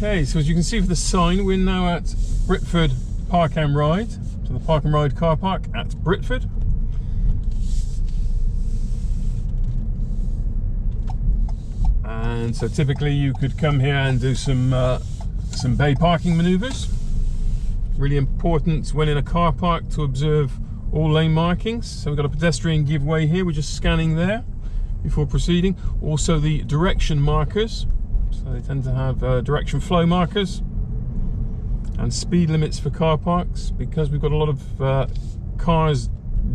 Okay, so as you can see from the sign, we're now at Britford Park and Ride. So the Park and Ride car park at Britford. And so typically you could come here and do some bay parking manoeuvres. Really important when in a car park to observe all lane markings. So we've got a pedestrian give way here, we're just scanning there before proceeding. Also the direction markers. So they tend to have direction flow markers and speed limits for car parks, because we've got a lot of cars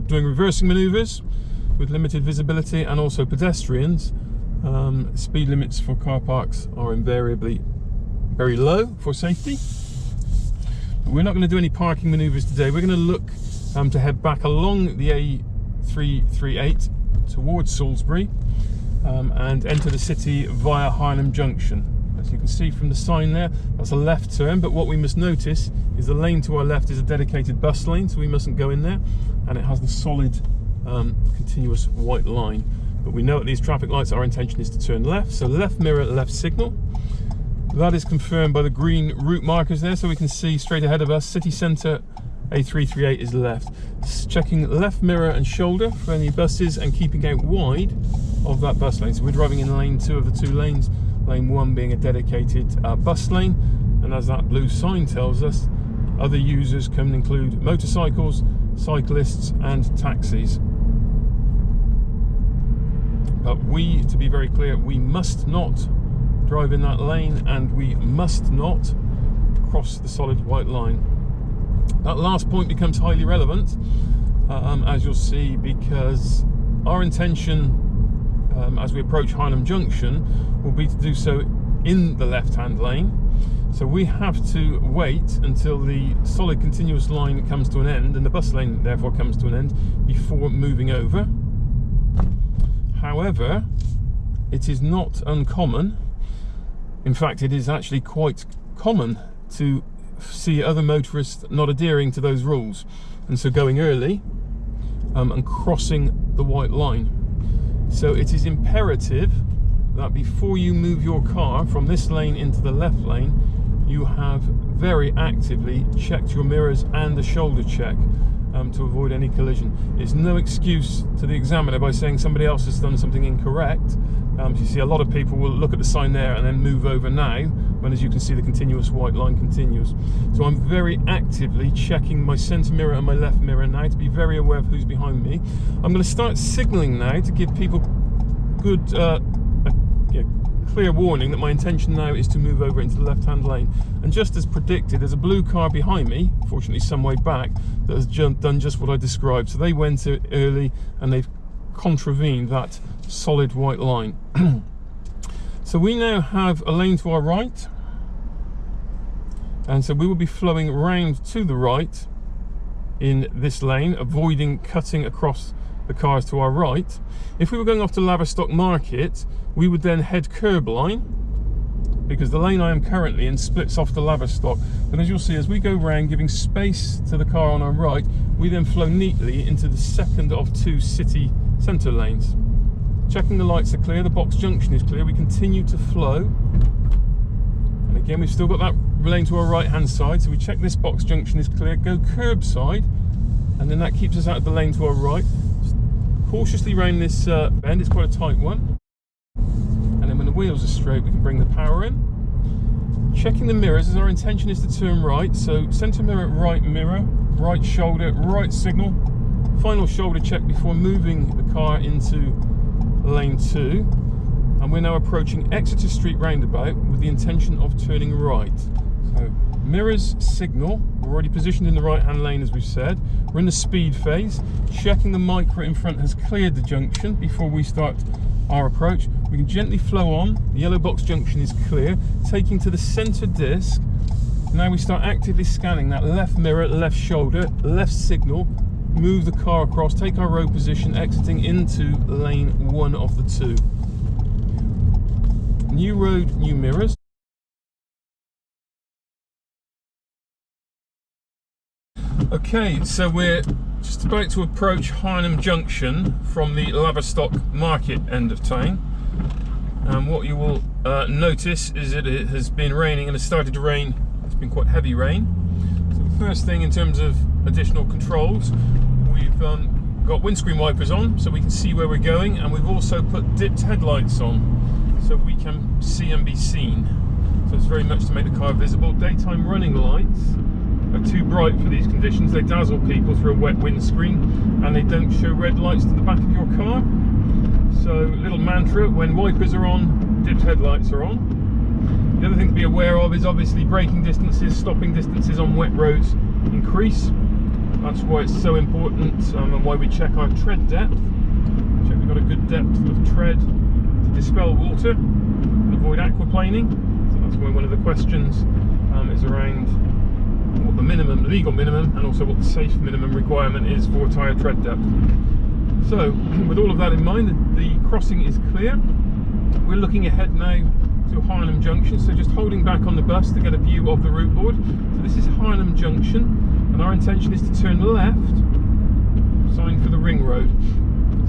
doing reversing manoeuvres with limited visibility, and also pedestrians. Speed limits for car parks are invariably very low for safety. But we're not going to do any parking manoeuvres today. We're going to look to head back along the A338 towards Salisbury and enter the city via Harnham Junction. As you can see from the sign there, that's a left turn, but what we must notice is the lane to our left is a dedicated bus lane, so we mustn't go in there, and it has the solid continuous white line. But we know at these traffic lights our intention is to turn left, so left mirror, left signal. That is confirmed by the green route markers there, so we can see straight ahead of us, city centre A338 is left. Checking left mirror and shoulder for any buses and keeping out wide of that bus lane. So we're driving in lane 2 of the 2 lanes, lane 1 being a dedicated bus lane, and as that blue sign tells us, other users can include motorcycles, cyclists and taxis. But we, to be very clear, we must not drive in that lane, and we must not cross the solid white line. That last point becomes highly relevant, as you'll see, because our intention as we approach Harnham Junction will be to do so in the left-hand lane. So we have to wait until the solid continuous line comes to an end, and the bus lane therefore comes to an end, before moving over. However, it is not uncommon, in fact it is actually quite common, to see other motorists not adhering to those rules, and so going early and crossing the white line. So it is imperative that before you move your car from this lane into the left lane, you have very actively checked your mirrors and a shoulder check to avoid any collision. It's no excuse to the examiner by saying somebody else has done something incorrect. You see a lot of people will look at the sign there and then move over now, when as you can see the continuous white line continues. So I'm very actively checking my centre mirror and my left mirror now to be very aware of who's behind me. I'm going to start signalling now to give people good clear warning that my intention now is to move over into the left-hand lane. And just as predicted, there's a blue car behind me, fortunately some way back, that has done just what I described. So they went early and they've contravened that solid white line. So we now have a lane to our right, and so we will be flowing round to the right in this lane, avoiding cutting across the cars to our right. If we were going off to Laverstock Market, we would then head curb line, because the lane I am currently in splits off to Laverstock. But as you'll see, as we go round, giving space to the car on our right, we then flow neatly into the second of 2 city centre lanes. Checking the lights are clear, the box junction is clear, we continue to flow. And again, we've still got that lane to our right hand side, so we check this box junction is clear, go curbside, and then that keeps us out of the lane to our right. Just cautiously round this bend, it's quite a tight one. And then when the wheels are straight, we can bring the power in. Checking the mirrors, as our intention is to turn right, so centre mirror, right shoulder, right signal, final shoulder check before moving the car into lane 2. And we're now approaching Exeter Street roundabout with the intention of turning right. So mirrors, signal, we're already positioned in the right hand lane as we've said. We're in the speed phase, checking the micro in front has cleared the junction before we start our approach. We can gently flow on, the yellow box junction is clear, taking to the centre disc. Now we start actively scanning that left mirror, left shoulder, left signal, move the car across, take our road position, exiting into lane 1 of the 2. New road, new mirrors. Okay, so we're just about to approach Harnham Junction from the Laverstock Market end of town. And what you will notice is that it has been raining, and it's started to rain. It's been quite heavy rain. So the first thing in terms of additional controls, we've got windscreen wipers on so we can see where we're going, and we've also put dipped headlights on so we can see and be seen. So it's very much to make the car visible. Daytime running lights are too bright for these conditions. They dazzle people through a wet windscreen, and they don't show red lights to the back of your car. So little mantra: when wipers are on, dipped headlights are on. The other thing to be aware of is obviously braking distances, stopping distances on wet roads increase. That's why it's so important, and why we check our tread depth. Check we've got a good depth of tread to dispel water and avoid aquaplaning. So that's why one of the questions is around what the minimum, legal minimum, and also what the safe minimum requirement is for tyre tread depth. So with all of that in mind, the crossing is clear. We're looking ahead now to Harnham Junction, so just holding back on the bus to get a view of the route board. So this is Harnham Junction, and our intention is to turn left, sign for the ring road.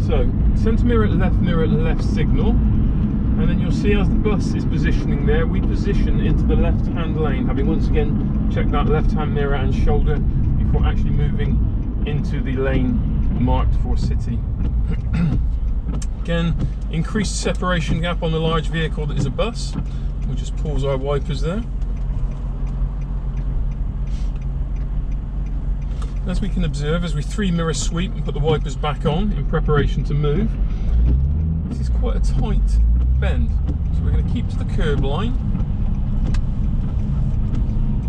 So centre mirror, left signal, and then you'll see as the bus is positioning there, we position into the left hand lane, having once again checked that left hand mirror and shoulder before actually moving into the lane marked for city. Again, increased separation gap on the large vehicle that is a bus. We'll just pause our wipers there. As we can observe, as we 3-mirror sweep and put the wipers back on in preparation to move, this is quite a tight bend. So we're going to keep to the curb line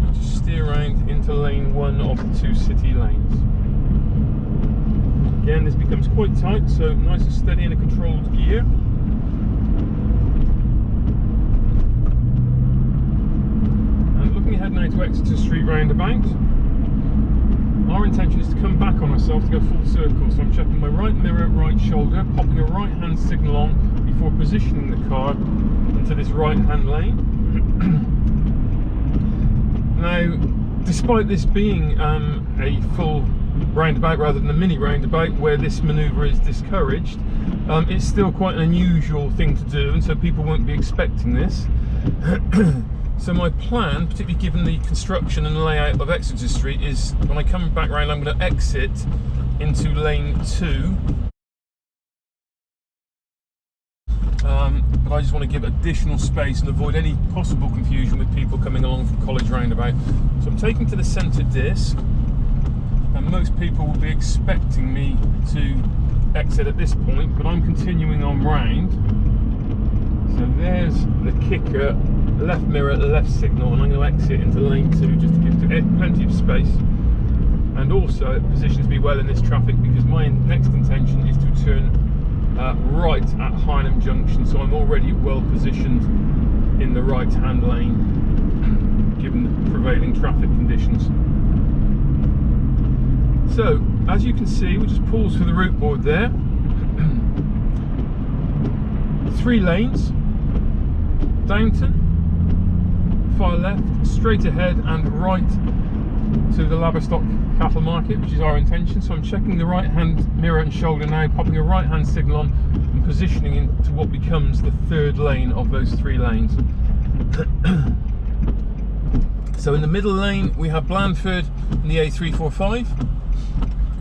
and just steer around into lane 1 of the 2 city lanes. Again, this becomes quite tight, so nice and steady in a controlled gear. And looking ahead now to Exeter Street roundabout, our intention is to come back on ourselves to go full circle. So I'm checking my right mirror, right shoulder, popping a right hand signal on before positioning the car into this right hand lane. Now, despite this being a full roundabout rather than a mini roundabout where this manoeuvre is discouraged, it's still quite an unusual thing to do, and so people won't be expecting this. So my plan, particularly given the construction and the layout of Exeter Street, is when I come back round, I'm going to exit into lane 2. But I just want to give additional space and avoid any possible confusion with people coming along from College Roundabout. So I'm taking to the centre disc, and most people will be expecting me to exit at this point, but I'm continuing on round. So there's the kicker, left mirror, left signal, and I'm going to exit into lane 2 just to give plenty of space. And also it positions me well in this traffic because my next intention is to turn right at Harnham Junction, so I'm already well positioned in the right hand lane given the prevailing traffic conditions. So as you can see, we'll just pause for the route board there. 3 lanes, Downton, far left, straight ahead and right to the Laverstock cattle market, which is our intention. So I'm checking the right hand mirror and shoulder now, popping a right hand signal on and positioning into what becomes the 3rd lane of those 3 lanes. So in the middle lane we have Blandford and the A345.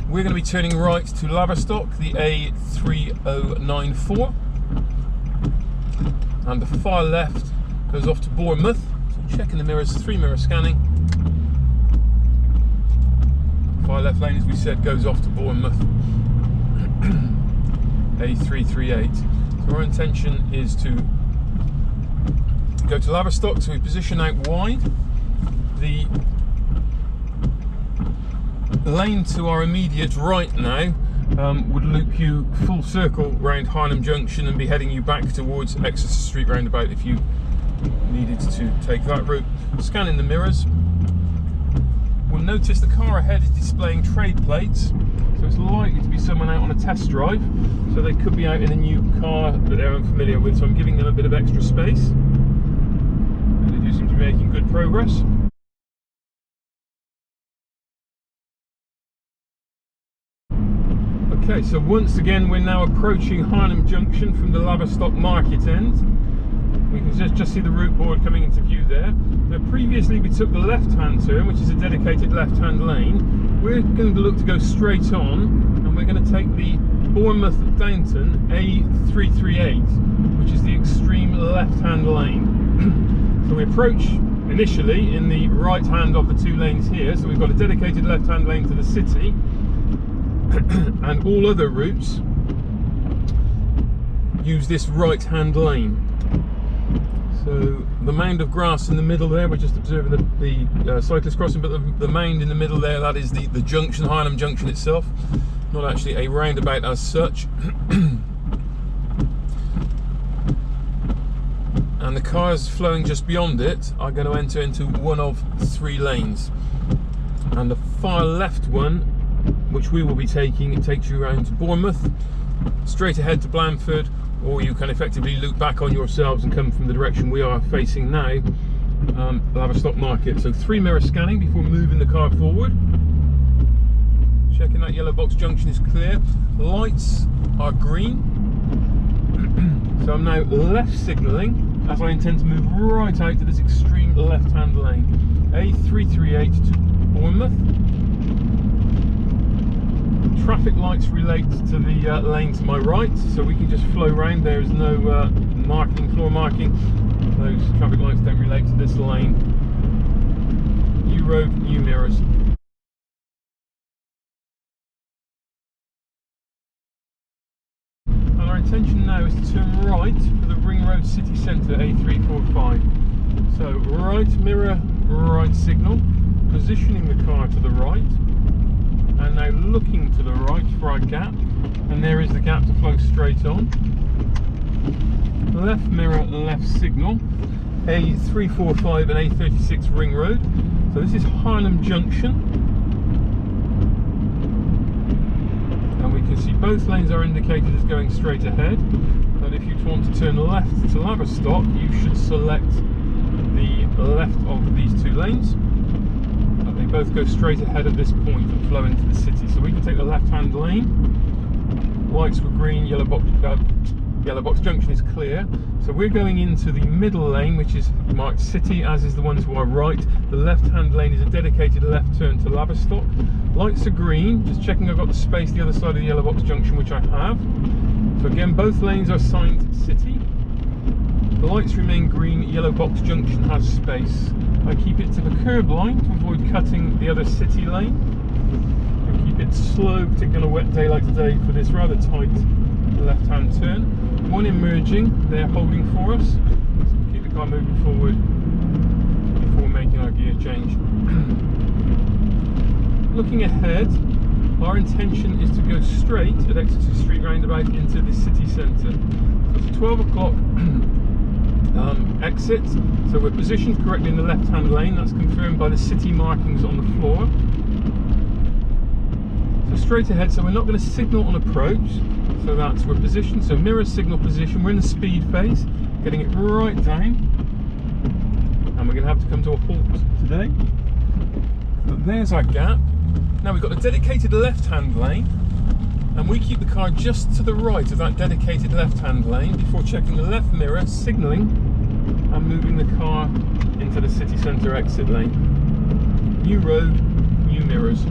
We're going to be turning right to Laverstock, the A3094. And the far left goes off to Bournemouth. So I'm checking the mirrors, 3-mirror scanning. Far left lane, as we said, goes off to Bournemouth. A338. So our intention is to go to Laverstock, so we position out wide. The lane to our immediate right now would loop you full circle round Harnham Junction and be heading you back towards Exeter Street roundabout if you needed to take that route. Scanning the mirrors, we'll notice the car ahead is displaying trade plates, so it's likely to be someone out on a test drive, so they could be out in a new car that they're unfamiliar with, so I'm giving them a bit of extra space, and they do seem to be making good progress. Okay, so once again we're now approaching Harnham Junction from the Laverstock market end. We can just see the route board coming into view there. Now, previously we took the left-hand turn, which is a dedicated left-hand lane. We're going to look to go straight on, and we're going to take the Bournemouth Downton A338, which is the extreme left-hand lane. So we approach initially in the right hand of the two lanes here, so we've got a dedicated left-hand lane to the city, and all other routes use this right-hand lane. So the mound of grass in the middle there, we're just observing the cyclist crossing, but the mound in the middle there, that is the junction, Harnham Junction itself, not actually a roundabout as such. And the cars flowing just beyond it are going to enter into one of three lanes. And the far left one, which we will be taking, it takes you around to Bournemouth, straight ahead to Blandford, or you can effectively loop back on yourselves and come from the direction we are facing now, Laverstock Market. So 3 mirror scanning before moving the car forward. Checking that yellow box junction is clear. The lights are green. So I'm now left signalling as I intend to move right out to this extreme left-hand lane. A338 to Bournemouth. Traffic lights relate to the lane to my right, so we can just flow round. There is no floor marking. Those traffic lights don't relate to this lane. New road, new mirrors. And our intention now is to turn right for the Ring Road City Centre A345. So right mirror, right signal, positioning the car to the right, and now looking to the right for our gap, and there is the gap to flow straight on. Left mirror, left signal, A345 and A36 Ring Road. So this is Harnham Junction, and we can see both lanes are indicated as going straight ahead, but if you want to turn left to Laverstock, you should select the left of these two lanes. They both go straight ahead at this point and flow into the city. So we can take the left-hand lane. Lights were green, yellow box junction is clear. So we're going into the middle lane, which is marked city, as is the one to our right. The left-hand lane is a dedicated left turn to Laverstock. Lights are green, just checking I've got the space the other side of the yellow box junction, which I have. So again, both lanes are signed city. The lights remain green, yellow box junction has space. I keep it to the curb line to avoid cutting the other city lane, and keep it slow, particularly on a wet day like today, for this rather tight left-hand turn. One emerging, they're holding for us, so keep the car moving forward before making our gear change. Looking ahead, our intention is to go straight at Exeter Street roundabout into the city centre. So it's 12 o'clock exit, so we're positioned correctly in the left-hand lane. That's confirmed by the city markings on the floor. So straight ahead, so we're not going to signal on approach, so that's we're positioned, so mirror signal position. We're in the speed phase, getting it right down, and we're going to have to come to a halt today. But there's our gap. Now we've got a dedicated left-hand lane, and we keep the car just to the right of that dedicated left-hand lane before checking the left mirror, signalling, and moving the car into the city centre exit lane. New road, new mirrors.